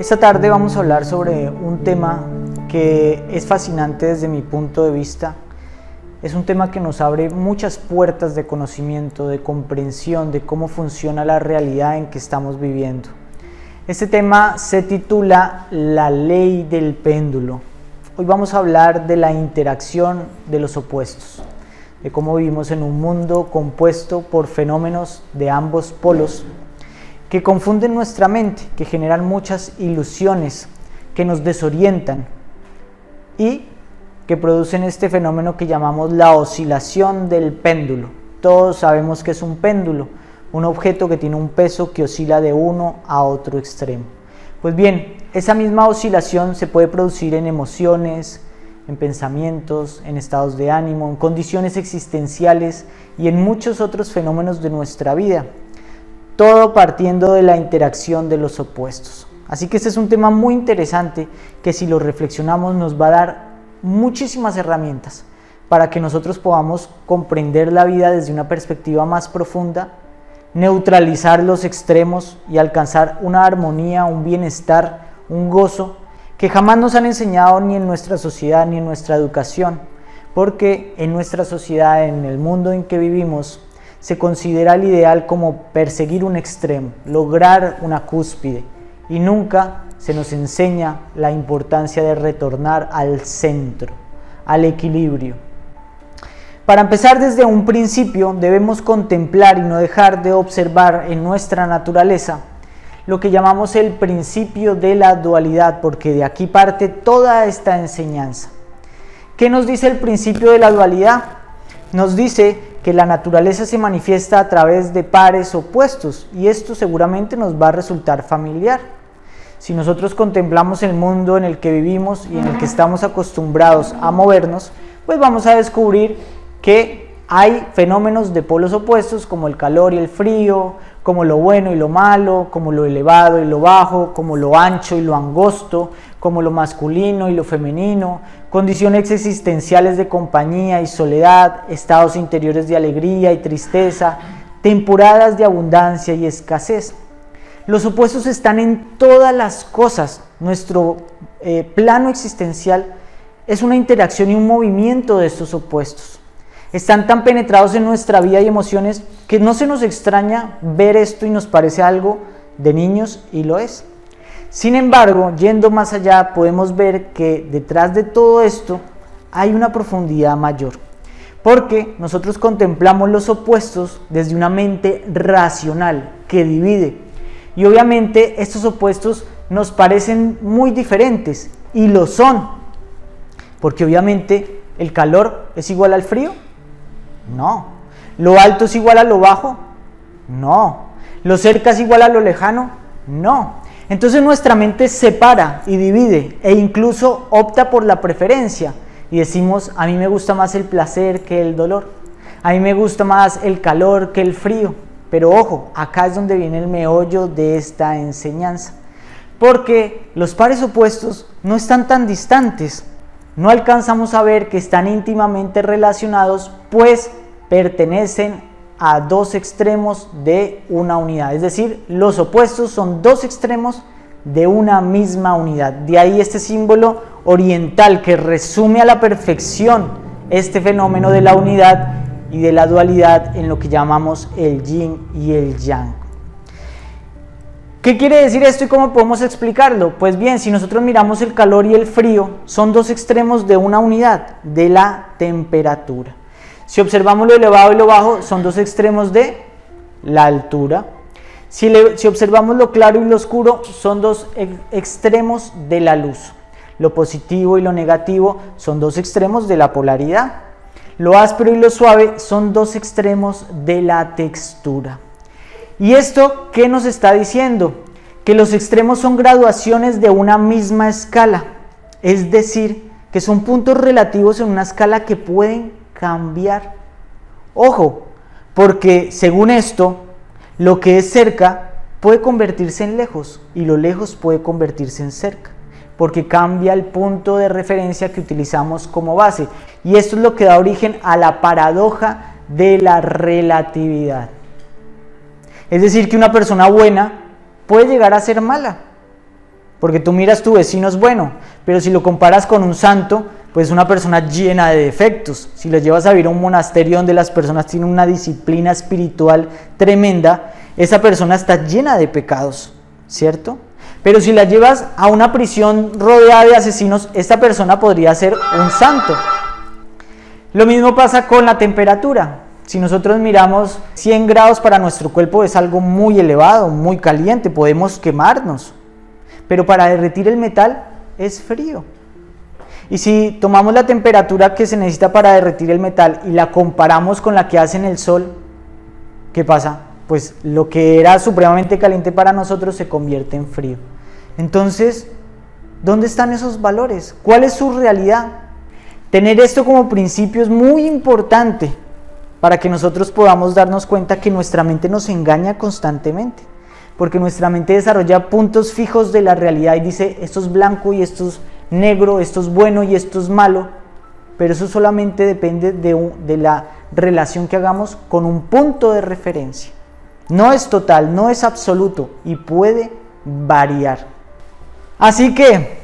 Esta tarde vamos a hablar sobre un tema que es fascinante desde mi punto de vista. Es un tema que nos abre muchas puertas de conocimiento, de comprensión de cómo funciona la realidad en que estamos viviendo. Este tema se titula La ley del péndulo. Hoy vamos a hablar de la interacción de los opuestos, de cómo vivimos en un mundo compuesto por fenómenos de ambos polos que confunden nuestra mente, que generan muchas ilusiones, que nos desorientan y que producen este fenómeno que llamamos la oscilación del péndulo. Todos sabemos que es un péndulo, un objeto que tiene un peso que oscila de uno a otro extremo. Pues bien, esa misma oscilación se puede producir en emociones, en pensamientos, en estados de ánimo, en condiciones existenciales y en muchos otros fenómenos de nuestra vida. Todo partiendo de la interacción de los opuestos. Así que este es un tema muy interesante que si lo reflexionamos nos va a dar muchísimas herramientas para que nosotros podamos comprender la vida desde una perspectiva más profunda, neutralizar los extremos y alcanzar una armonía, un bienestar, un gozo que jamás nos han enseñado ni en nuestra sociedad ni en nuestra educación, porque en nuestra sociedad, en el mundo en que vivimos, se considera el ideal como perseguir un extremo, lograr una cúspide, y nunca se nos enseña la importancia de retornar al centro, al equilibrio. Para empezar desde un principio debemos contemplar y no dejar de observar en nuestra naturaleza lo que llamamos el principio de la dualidad, porque de aquí parte toda esta enseñanza. ¿Qué nos dice el principio de la dualidad? Nos dice que la naturaleza se manifiesta a través de pares opuestos y esto seguramente nos va a resultar familiar. Si nosotros contemplamos el mundo en el que vivimos y en el que estamos acostumbrados a movernos, pues vamos a descubrir que hay fenómenos de polos opuestos como el calor y el frío, como lo bueno y lo malo, como lo elevado y lo bajo, como lo ancho y lo angosto, como lo masculino y lo femenino, condiciones existenciales de compañía y soledad, estados interiores de alegría y tristeza, temporadas de abundancia y escasez. Los opuestos están en todas las cosas. Nuestro plano existencial es una interacción y un movimiento de estos opuestos. Están tan penetrados en nuestra vida y emociones que no se nos extraña ver esto y nos parece algo de niños, y lo es. Sin embargo, yendo más allá, podemos ver que detrás de todo esto hay una profundidad mayor, porque nosotros contemplamos los opuestos desde una mente racional que divide, y obviamente estos opuestos nos parecen muy diferentes, y lo son, porque obviamente el calor es igual al frío. No. ¿Lo alto es igual a lo bajo? No. ¿Lo cerca es igual a lo lejano? No. Entonces nuestra mente separa y divide e incluso opta por la preferencia y decimos: a mí me gusta más el placer que el dolor, a mí me gusta más el calor que el frío. Pero ojo, acá es donde viene el meollo de esta enseñanza, porque los pares opuestos no están tan distantes. No alcanzamos a ver que están íntimamente relacionados, pues pertenecen a dos extremos de una unidad. Es decir, los opuestos son dos extremos de una misma unidad. De ahí este símbolo oriental que resume a la perfección este fenómeno de la unidad y de la dualidad en lo que llamamos el yin y el yang. ¿Qué quiere decir esto y cómo podemos explicarlo? Pues bien, si nosotros miramos el calor y el frío, son dos extremos de una unidad, de la temperatura. Si observamos lo elevado y lo bajo, son dos extremos de la altura. Si observamos lo claro y lo oscuro, son dos extremos de la luz. Lo positivo y lo negativo son dos extremos de la polaridad. Lo áspero y lo suave son dos extremos de la textura. ¿Y esto qué nos está diciendo? Que los extremos son graduaciones de una misma escala, es decir, que son puntos relativos en una escala que pueden cambiar. Ojo, porque según esto, lo que es cerca puede convertirse en lejos y lo lejos puede convertirse en cerca, porque cambia el punto de referencia que utilizamos como base. Y esto es lo que da origen a la paradoja de la relatividad. Es decir, que una persona buena puede llegar a ser mala. porque tú miras tu vecino es bueno, pero si lo comparas con un santo, pues una persona llena de defectos. Si lo llevas a vivir a un monasterio donde las personas tienen una disciplina espiritual tremenda, esa persona está llena de pecados, ¿cierto? Pero si la llevas a una prisión rodeada de asesinos, esta persona podría ser un santo. Lo mismo pasa con la temperatura. Si nosotros miramos 100 grados para nuestro cuerpo es algo muy elevado, muy caliente, podemos quemarnos. Pero para derretir el metal es frío. Y si tomamos la temperatura que se necesita para derretir el metal y la comparamos con la que hace en el sol, ¿qué pasa? Pues lo que era supremamente caliente para nosotros se convierte en frío. Entonces, ¿dónde están esos valores? ¿Cuál es su realidad? Tener esto como principio es muy importante para que nosotros podamos darnos cuenta que nuestra mente nos engaña constantemente, porque nuestra mente desarrolla puntos fijos de la realidad y dice esto es blanco y esto es negro, esto es bueno y esto es malo, pero eso solamente depende de la relación que hagamos con un punto de referencia. No es total, no es absoluto y puede variar. Así que,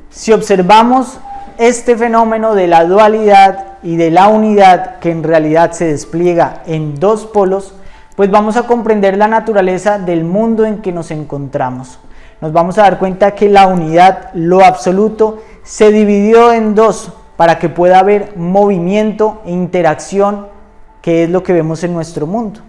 si observamos este fenómeno de la dualidad y de la unidad que en realidad se despliega en dos polos, pues vamos a comprender la naturaleza del mundo en que nos encontramos. Nos vamos a dar cuenta que la unidad, lo absoluto, se dividió en dos para que pueda haber movimiento e interacción, que es lo que vemos en nuestro mundo.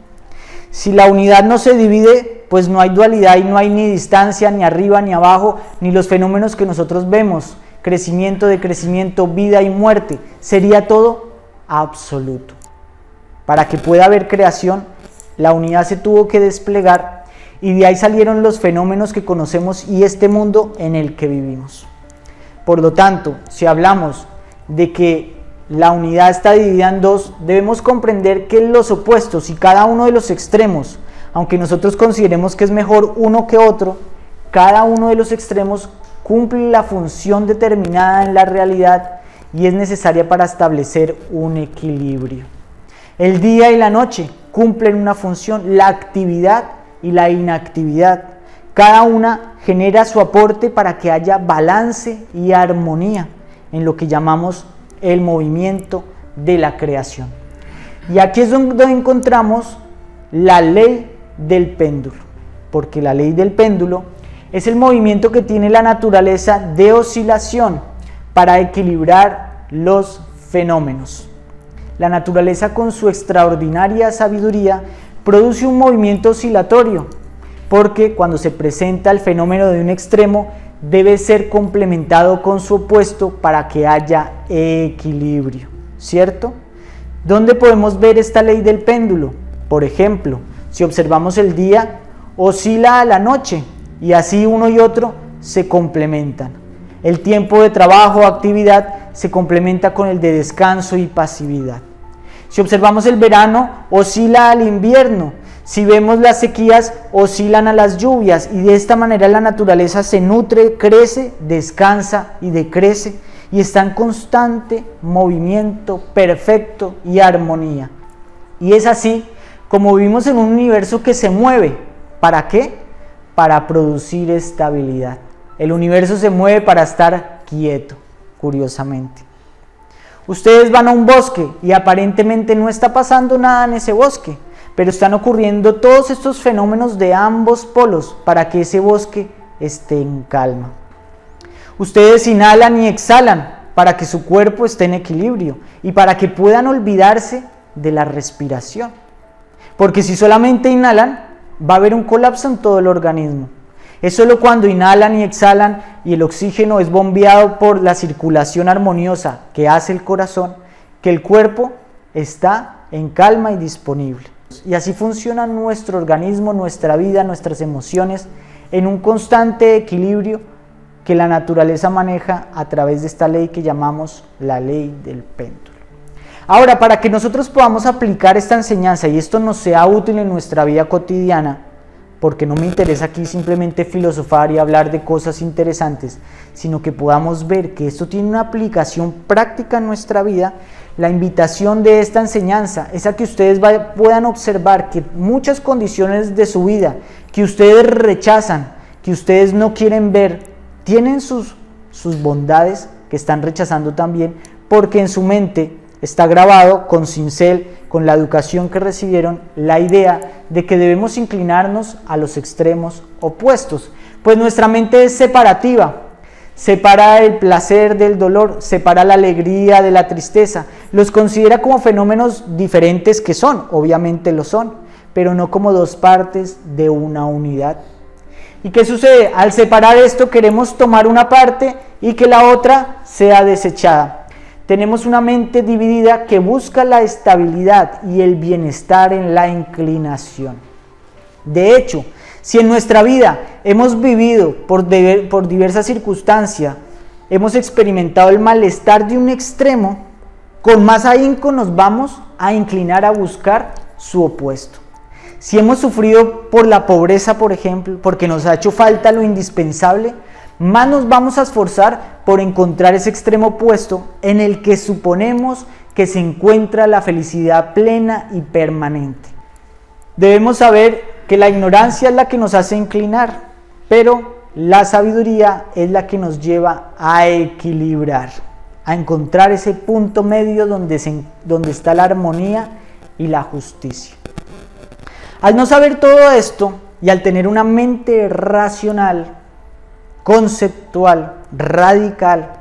Si la unidad no se divide, pues no hay dualidad y no hay ni distancia, ni arriba, ni abajo, ni los fenómenos que nosotros vemos, crecimiento, decrecimiento, vida y muerte. Sería todo absoluto. Para que pueda haber creación, la unidad se tuvo que desplegar y de ahí salieron los fenómenos que conocemos y este mundo en el que vivimos. Por lo tanto, si hablamos de que la unidad está dividida en dos, debemos comprender que los opuestos y cada uno de los extremos, aunque nosotros consideremos que es mejor uno que otro, cada uno de los extremos cumple la función determinada en la realidad y es necesaria para establecer un equilibrio. El día y la noche cumplen una función, la actividad y la inactividad. Cada una genera su aporte para que haya balance y armonía en lo que llamamos el movimiento de la creación. Y aquí es donde encontramos la ley del péndulo, porque la ley del péndulo es el movimiento que tiene la naturaleza de oscilación para equilibrar los fenómenos. La naturaleza, con su extraordinaria sabiduría, produce un movimiento oscilatorio, porque cuando se presenta el fenómeno de un extremo, debe ser complementado con su opuesto para que haya equilibrio, ¿cierto? ¿Dónde podemos ver esta ley del péndulo? Por ejemplo, si observamos el día, oscila a la noche y así uno y otro se complementan. El tiempo de trabajo o actividad se complementa con el de descanso y pasividad. Si observamos el verano, oscila al invierno. Si vemos las sequías, oscilan a las lluvias y de esta manera la naturaleza se nutre, crece, descansa y decrece y está en constante movimiento perfecto y armonía. Y es así como vivimos en un universo que se mueve. ¿Para qué? Para producir estabilidad. El universo se mueve para estar quieto, curiosamente. Ustedes van a un bosque y aparentemente no está pasando nada en ese bosque, pero están ocurriendo todos estos fenómenos de ambos polos para que ese bosque esté en calma. Ustedes inhalan y exhalan para que su cuerpo esté en equilibrio y para que puedan olvidarse de la respiración. Porque si solamente inhalan, va a haber un colapso en todo el organismo. Es solo cuando inhalan y exhalan y el oxígeno es bombeado por la circulación armoniosa que hace el corazón, que el cuerpo está en calma y disponible. Y así funciona nuestro organismo, nuestra vida, nuestras emociones, en un constante equilibrio que la naturaleza maneja a través de esta ley que llamamos la ley del péndulo. Ahora, para que nosotros podamos aplicar esta enseñanza y esto nos sea útil en nuestra vida cotidiana, porque no me interesa aquí simplemente filosofar y hablar de cosas interesantes, sino que podamos ver que esto tiene una aplicación práctica en nuestra vida, la invitación de esta enseñanza es a que ustedes puedan observar que muchas condiciones de su vida que ustedes rechazan, que ustedes no quieren ver, tienen sus bondades que están rechazando también, porque en su mente está grabado con cincel, con la educación que recibieron, la idea de que debemos inclinarnos a los extremos opuestos, pues nuestra mente es separativa, separa el placer del dolor, separa la alegría de la tristeza, los considera como fenómenos diferentes que son, obviamente lo son, pero no como dos partes de una unidad. ¿Y qué sucede? Al separar esto queremos tomar una parte y que la otra sea desechada. Tenemos una mente dividida que busca la estabilidad y el bienestar en la inclinación. De hecho, si en nuestra vida hemos vivido por diversas circunstancias, hemos experimentado el malestar de un extremo, con más ahínco nos vamos a inclinar a buscar su opuesto. Si hemos sufrido por la pobreza, por ejemplo, porque nos ha hecho falta lo indispensable, más nos vamos a esforzar por encontrar ese extremo opuesto en el que suponemos que se encuentra la felicidad plena y permanente. Debemos saber que la ignorancia es la que nos hace inclinar, pero la sabiduría es la que nos lleva a equilibrar, a encontrar ese punto medio donde está la armonía y la justicia. Al no saber todo esto y al tener una mente racional, conceptual, radical,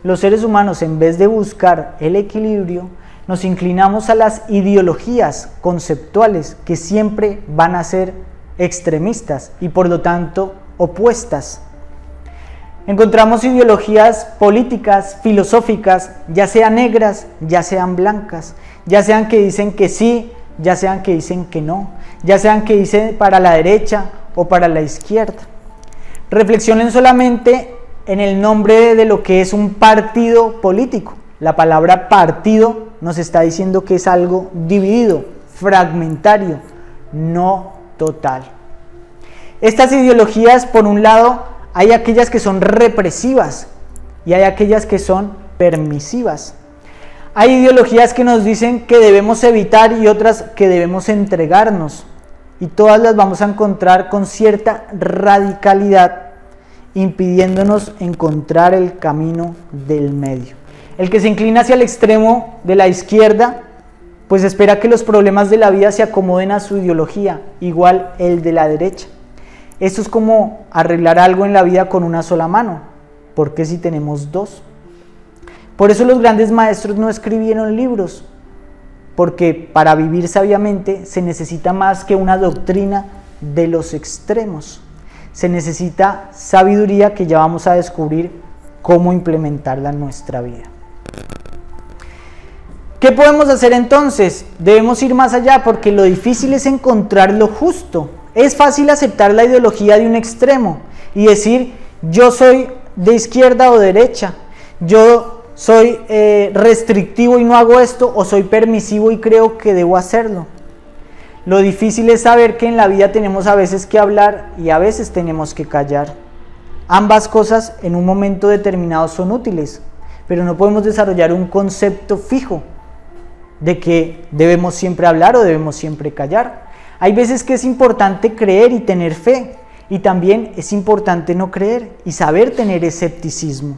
los seres humanos, en vez de buscar el equilibrio, nos inclinamos a las ideologías conceptuales que siempre van a ser extremistas y por lo tanto opuestas. Encontramos ideologías políticas, filosóficas, ya sean negras, ya sean blancas, ya sean que dicen que sí, ya sean que dicen que no, ya sean que dicen para la derecha o para la izquierda. Reflexionen solamente en el nombre de lo que es un partido político. La palabra partido nos está diciendo que es algo dividido, fragmentario, no total. Estas ideologías, por un lado, hay aquellas que son represivas y hay aquellas que son permisivas. Hay ideologías que nos dicen que debemos evitar y otras que debemos entregarnos. Y todas las vamos a encontrar con cierta radicalidad, impidiéndonos encontrar el camino del medio. El que se inclina hacia el extremo de la izquierda, pues espera que los problemas de la vida se acomoden a su ideología, igual el de la derecha. Esto es como arreglar algo en la vida con una sola mano, porque si tenemos dos. Por eso los grandes maestros no escribieron libros, porque para vivir sabiamente se necesita más que una doctrina de los extremos. Se necesita sabiduría que ya vamos a descubrir cómo implementarla en nuestra vida. ¿Qué podemos hacer entonces? Debemos ir más allá porque lo difícil es encontrar lo justo. Es fácil aceptar la ideología de un extremo y decir yo soy de izquierda o derecha, yo soy restrictivo y no hago esto, o soy permisivo y creo que debo hacerlo. Lo difícil es saber que en la vida tenemos a veces que hablar y a veces tenemos que callar. Ambas cosas en un momento determinado son útiles, pero no podemos desarrollar un concepto fijo de que debemos siempre hablar o debemos siempre callar. Hay veces que es importante creer y tener fe, y también es importante no creer y saber tener escepticismo.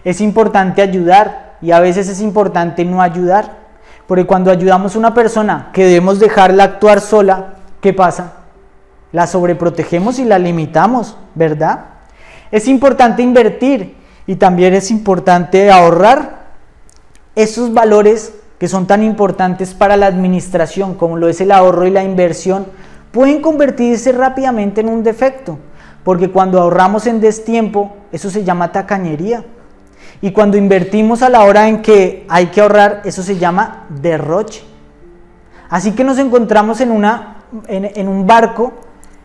Es importante ayudar y a veces es importante no ayudar, porque cuando ayudamos a una persona que debemos dejarla actuar sola, ¿qué pasa? La sobreprotegemos y la limitamos, ¿verdad? Es importante invertir y también es importante ahorrar. Esos valores que son tan importantes para la administración como lo es el ahorro y la inversión pueden convertirse rápidamente en un defecto, porque cuando ahorramos en destiempo, eso se llama tacañería. Y cuando invertimos a la hora en que hay que ahorrar, eso se llama derroche. Así que nos encontramos en un barco,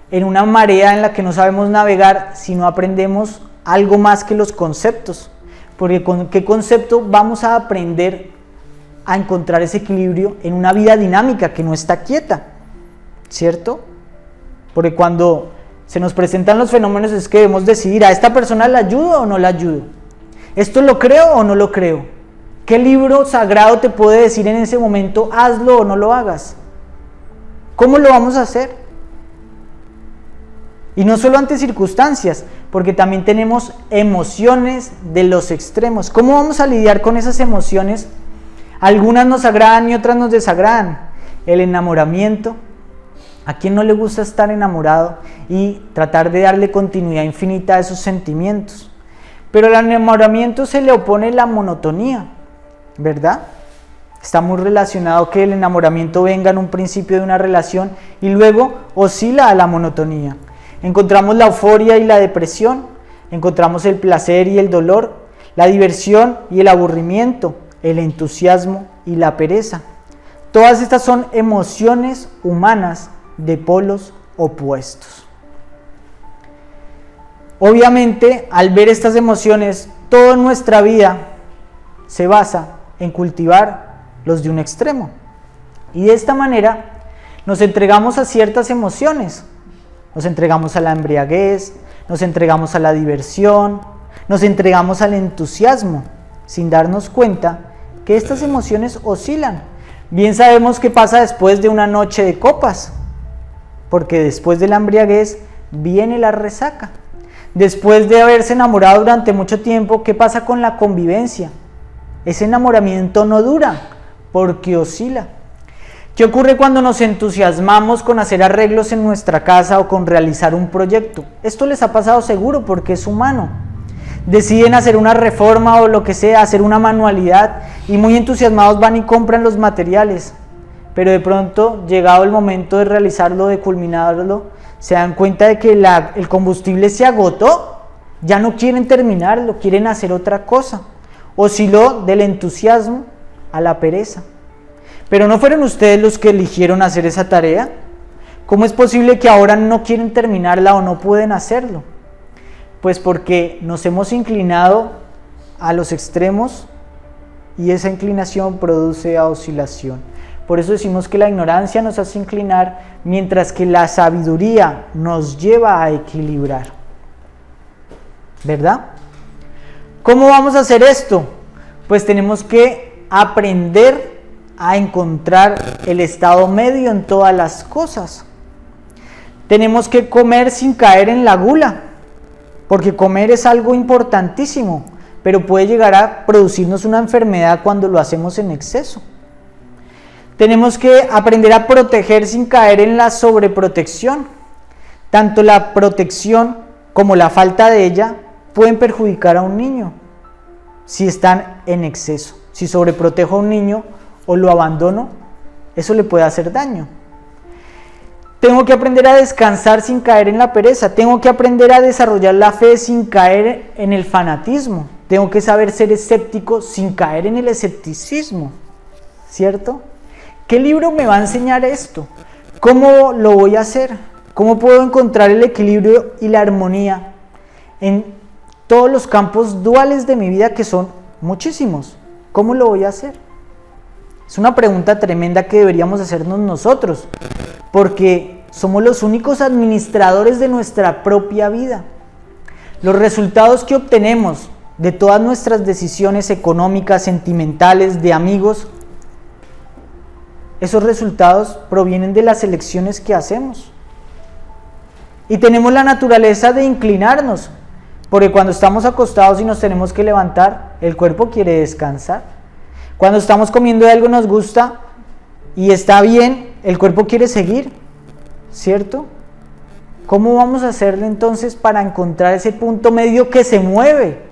en una marea en la que no sabemos navegar si no aprendemos algo más que los conceptos. Porque con qué concepto vamos a aprender a encontrar ese equilibrio en una vida dinámica que no está quieta, ¿cierto? Porque cuando se nos presentan los fenómenos es que debemos decidir, ¿a esta persona la ayudo o no la ayudo? ¿Esto lo creo o no lo creo? ¿Qué libro sagrado te puede decir en ese momento, hazlo o no lo hagas? ¿Cómo lo vamos a hacer? Y no solo ante circunstancias, porque también tenemos emociones de los extremos. ¿Cómo vamos a lidiar con esas emociones? Algunas nos agradan y otras nos desagradan. El enamoramiento. ¿A quién no le gusta estar enamorado y tratar de darle continuidad infinita a esos sentimientos? Pero al enamoramiento se le opone la monotonía, ¿verdad? Está muy relacionado que el enamoramiento venga en un principio de una relación y luego oscila a la monotonía. Encontramos la euforia y la depresión, encontramos el placer y el dolor, la diversión y el aburrimiento, el entusiasmo y la pereza. Todas estas son emociones humanas de polos opuestos. Obviamente, al ver estas emociones, toda nuestra vida se basa en cultivar los de un extremo. Y de esta manera nos entregamos a ciertas emociones. Nos entregamos a la embriaguez, nos entregamos a la diversión, nos entregamos al entusiasmo, sin darnos cuenta que estas emociones oscilan. Bien sabemos qué pasa después de una noche de copas, porque después de la embriaguez viene la resaca. Después de haberse enamorado durante mucho tiempo, ¿qué pasa con la convivencia? Ese enamoramiento no dura, porque oscila. ¿Qué ocurre cuando nos entusiasmamos con hacer arreglos en nuestra casa o con realizar un proyecto? Esto les ha pasado seguro porque es humano. Deciden hacer una reforma o lo que sea, hacer una manualidad y muy entusiasmados van y compran los materiales. Pero de pronto, llegado el momento de realizarlo, de culminarlo, se dan cuenta de que el combustible se agotó, ya no quieren terminarlo, quieren hacer otra cosa. Osciló del entusiasmo a la pereza. Pero ¿no fueron ustedes los que eligieron hacer esa tarea? ¿Cómo es posible que ahora no quieren terminarla o no pueden hacerlo? Pues porque nos hemos inclinado a los extremos y esa inclinación produce oscilación. Por eso decimos que la ignorancia nos hace inclinar, mientras que la sabiduría nos lleva a equilibrar. ¿Verdad? ¿Cómo vamos a hacer esto? Pues tenemos que aprender a encontrar el estado medio en todas las cosas. Tenemos que comer sin caer en la gula, porque comer es algo importantísimo, pero puede llegar a producirnos una enfermedad cuando lo hacemos en exceso. Tenemos que aprender a proteger sin caer en la sobreprotección. Tanto la protección como la falta de ella pueden perjudicar a un niño si están en exceso. Si sobreprotejo a un niño o lo abandono, eso le puede hacer daño. Tengo que aprender a descansar sin caer en la pereza. Tengo que aprender a desarrollar la fe sin caer en el fanatismo. Tengo que saber ser escéptico sin caer en el escepticismo. ¿Cierto? ¿Qué libro me va a enseñar esto? ¿Cómo lo voy a hacer? ¿Cómo puedo encontrar el equilibrio y la armonía en todos los campos duales de mi vida, que son muchísimos? ¿Cómo lo voy a hacer? Es una pregunta tremenda que deberíamos hacernos nosotros, porque somos los únicos administradores de nuestra propia vida. Los resultados que obtenemos de todas nuestras decisiones económicas, sentimentales, de amigos, esos resultados provienen de las elecciones que hacemos. Y tenemos la naturaleza de inclinarnos, porque cuando estamos acostados y nos tenemos que levantar, el cuerpo quiere descansar. Cuando estamos comiendo algo nos gusta y está bien, el cuerpo quiere seguir, ¿cierto? ¿Cómo vamos a hacerle entonces para encontrar ese punto medio que se mueve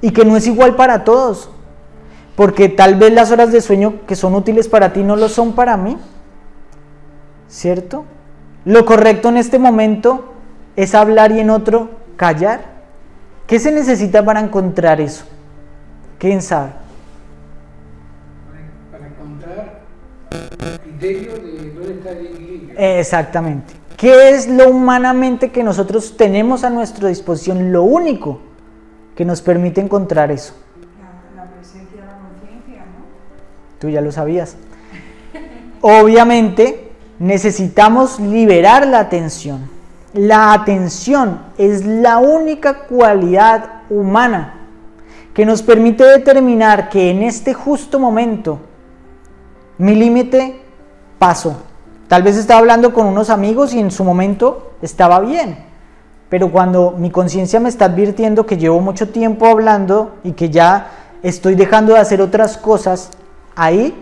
y que no es igual para todos? Porque tal vez las horas de sueño que son útiles para ti no lo son para mí, ¿cierto? Lo correcto en este momento es hablar y en otro callar. ¿Qué se necesita para encontrar eso? ¿Quién sabe? Para encontrar el criterio de dónde está el equilibrio. Exactamente. ¿Qué es lo humanamente que nosotros tenemos a nuestra disposición? Lo único que nos permite encontrar eso. La presencia de la conciencia, ¿no? Tú ya lo sabías. Obviamente necesitamos liberar la atención. La atención es la única cualidad humana que nos permite determinar que en este justo momento mi límite pasó. Tal vez estaba hablando con unos amigos y en su momento estaba bien, pero cuando mi conciencia me está advirtiendo que llevo mucho tiempo hablando y que ya estoy dejando de hacer otras cosas, ahí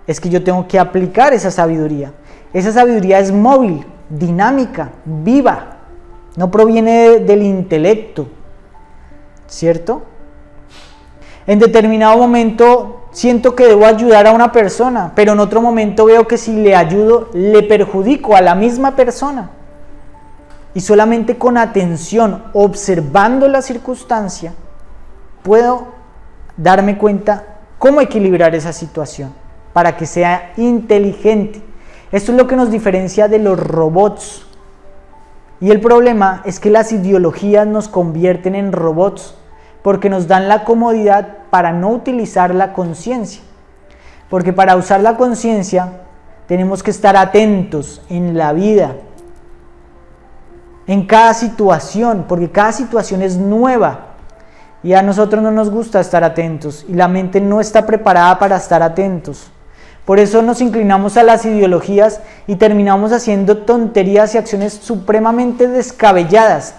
es que yo tengo que aplicar esa sabiduría. Esa sabiduría es móvil, dinámica, viva, no proviene del intelecto, ¿cierto? En determinado momento siento que debo ayudar a una persona, pero en otro momento veo que si le ayudo, le perjudico a la misma persona. Y solamente con atención, observando la circunstancia, puedo darme cuenta cómo equilibrar esa situación para que sea inteligente. Esto es lo que nos diferencia de los robots. Y el problema es que las ideologías nos convierten en robots porque nos dan la comodidad para no utilizar la conciencia. Porque para usar la conciencia tenemos que estar atentos en la vida, en cada situación, porque cada situación es nueva y a nosotros no nos gusta estar atentos y la mente no está preparada para estar atentos. Por eso nos inclinamos a las ideologías y terminamos haciendo tonterías y acciones supremamente descabelladas,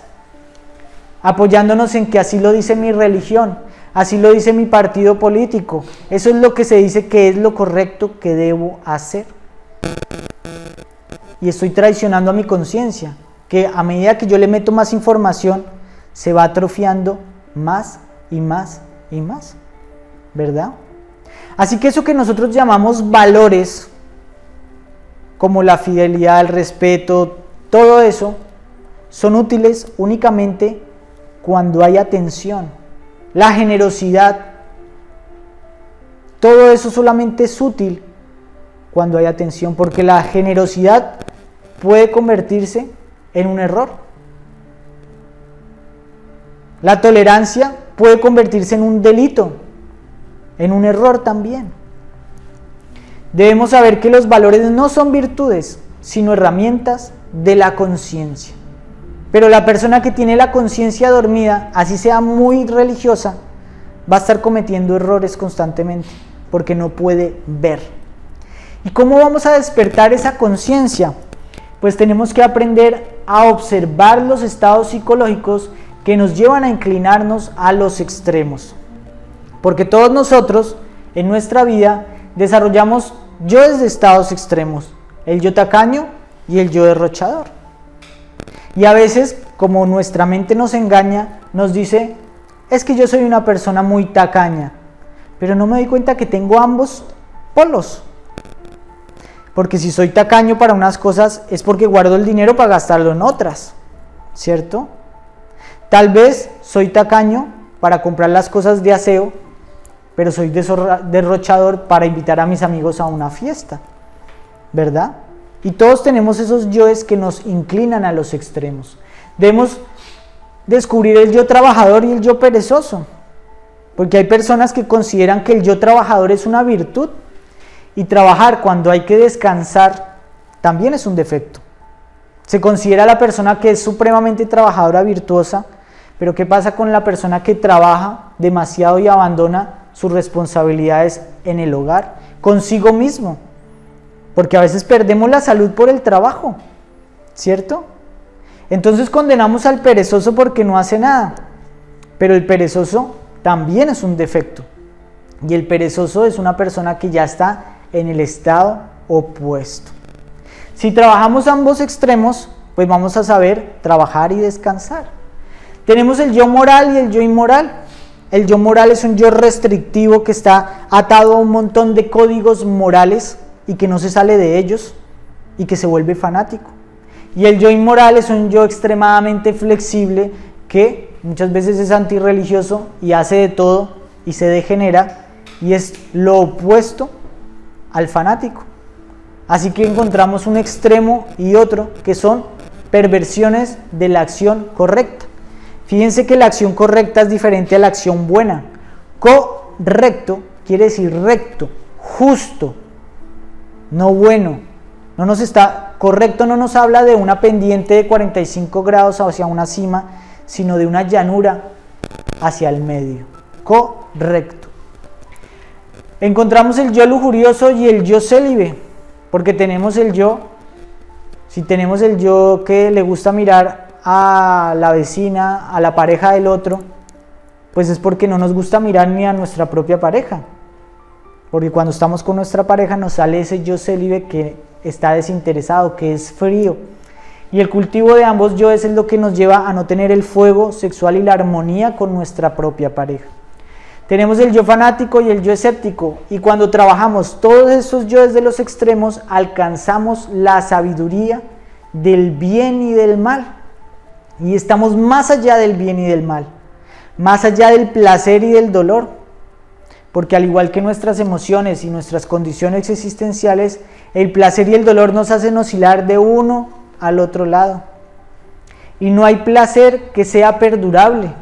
apoyándonos en que así lo dice mi religión, así lo dice mi partido político, eso es lo que se dice que es lo correcto que debo hacer. Y estoy traicionando a mi conciencia, que a medida que yo le meto más información, se va atrofiando más y más y más, ¿verdad? Así que eso que nosotros llamamos valores, como la fidelidad, el respeto, todo eso, son útiles únicamente cuando hay atención. La generosidad, todo eso solamente es útil cuando hay atención, porque la generosidad puede convertirse en un error. La tolerancia puede convertirse en un delito, en un error también. Debemos saber que los valores no son virtudes, sino herramientas de la conciencia. Pero la persona que tiene la conciencia dormida, así sea muy religiosa, va a estar cometiendo errores constantemente, porque no puede ver. ¿Y cómo vamos a despertar esa conciencia? Pues tenemos que aprender a observar los estados psicológicos que nos llevan a inclinarnos a los extremos. Porque todos nosotros en nuestra vida desarrollamos yoes de estados extremos, el yo tacaño y el yo derrochador. Y a veces, como nuestra mente nos engaña, nos dice, es que yo soy una persona muy tacaña, pero no me doy cuenta que tengo ambos polos. Porque si soy tacaño para unas cosas es porque guardo el dinero para gastarlo en otras, ¿cierto? Tal vez soy tacaño para comprar las cosas de aseo, pero soy derrochador para invitar a mis amigos a una fiesta, ¿verdad? Y todos tenemos esos yoes que nos inclinan a los extremos. Debemos descubrir el yo trabajador y el yo perezoso, porque hay personas que consideran que el yo trabajador es una virtud, y trabajar cuando hay que descansar también es un defecto. Se considera la persona que es supremamente trabajadora virtuosa, pero ¿qué pasa con la persona que trabaja demasiado y abandona sus responsabilidades en el hogar, consigo mismo? Porque a veces perdemos la salud por el trabajo, ¿cierto? Entonces condenamos al perezoso porque no hace nada, pero el perezoso también es un defecto. Y el perezoso es una persona que ya está en el estado opuesto. Si trabajamos ambos extremos, pues vamos a saber trabajar y descansar. Tenemos el yo moral y el yo inmoral. El yo moral es un yo restrictivo que está atado a un montón de códigos morales y que no se sale de ellos y que se vuelve fanático. Y el yo inmoral es un yo extremadamente flexible que muchas veces es antirreligioso y hace de todo y se degenera y es lo opuesto al fanático. Así que encontramos un extremo y otro que son perversiones de la acción correcta. Fíjense que la acción correcta es diferente a la acción buena. Correcto quiere decir recto, justo, no bueno. Correcto no nos habla de una pendiente de 45 grados hacia una cima, sino de una llanura hacia el medio. Correcto. Encontramos el yo lujurioso y el yo célibe, porque tenemos el yo, si tenemos el yo que le gusta mirar a la vecina, a la pareja del otro, pues es porque no nos gusta mirar ni a nuestra propia pareja. Porque cuando estamos con nuestra pareja nos sale ese yo célibe que está desinteresado, que es frío. Y el cultivo de ambos yoes es lo que nos lleva a no tener el fuego sexual y la armonía con nuestra propia pareja. Tenemos el yo fanático y el yo escéptico, y cuando trabajamos todos esos yoes de los extremos, alcanzamos la sabiduría del bien y del mal. Y estamos más allá del bien y del mal, más allá del placer y del dolor. Porque al igual que nuestras emociones y nuestras condiciones existenciales, el placer y el dolor nos hacen oscilar de uno al otro lado. Y no hay placer que sea perdurable.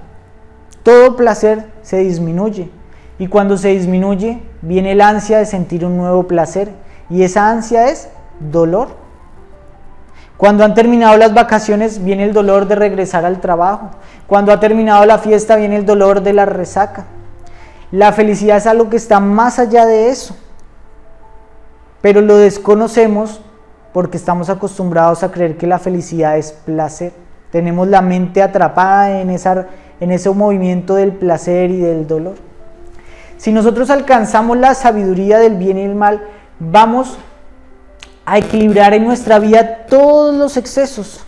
Todo placer se disminuye. Y cuando se disminuye, viene el ansia de sentir un nuevo placer. Y esa ansia es dolor. Cuando han terminado las vacaciones, viene el dolor de regresar al trabajo. Cuando ha terminado la fiesta, viene el dolor de la resaca. La felicidad es algo que está más allá de eso, pero lo desconocemos porque estamos acostumbrados a creer que la felicidad es placer. Tenemos la mente atrapada en ese movimiento del placer y del dolor. Si nosotros alcanzamos la sabiduría del bien y el mal, vamos a equilibrar en nuestra vida todos los excesos.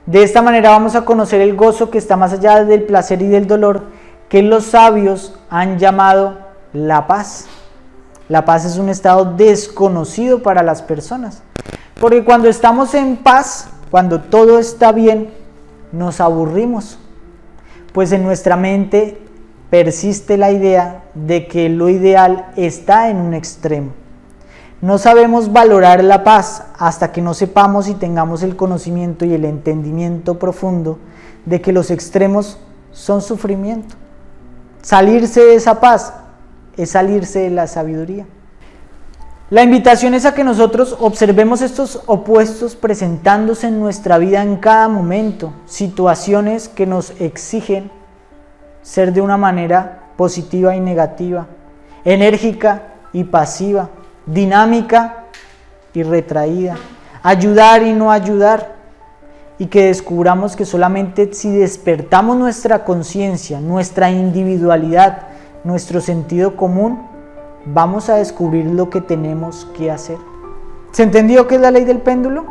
De esta manera vamos a conocer el gozo que está más allá del placer y del dolor, que los sabios han llamado la paz. La paz es un estado desconocido para las personas, porque cuando estamos en paz, cuando todo está bien, nos aburrimos, pues en nuestra mente persiste la idea de que lo ideal está en un extremo. No sabemos valorar la paz hasta que no sepamos y tengamos el conocimiento y el entendimiento profundo de que los extremos son sufrimiento. Salirse de esa paz es salirse de la sabiduría. La invitación es a que nosotros observemos estos opuestos presentándose en nuestra vida en cada momento, situaciones que nos exigen ser de una manera positiva y negativa, enérgica y pasiva, dinámica y retraída, ayudar y no ayudar. Y que descubramos que solamente si despertamos nuestra conciencia, nuestra individualidad, nuestro sentido común, vamos a descubrir lo que tenemos que hacer. ¿Se entendió qué es la ley del péndulo?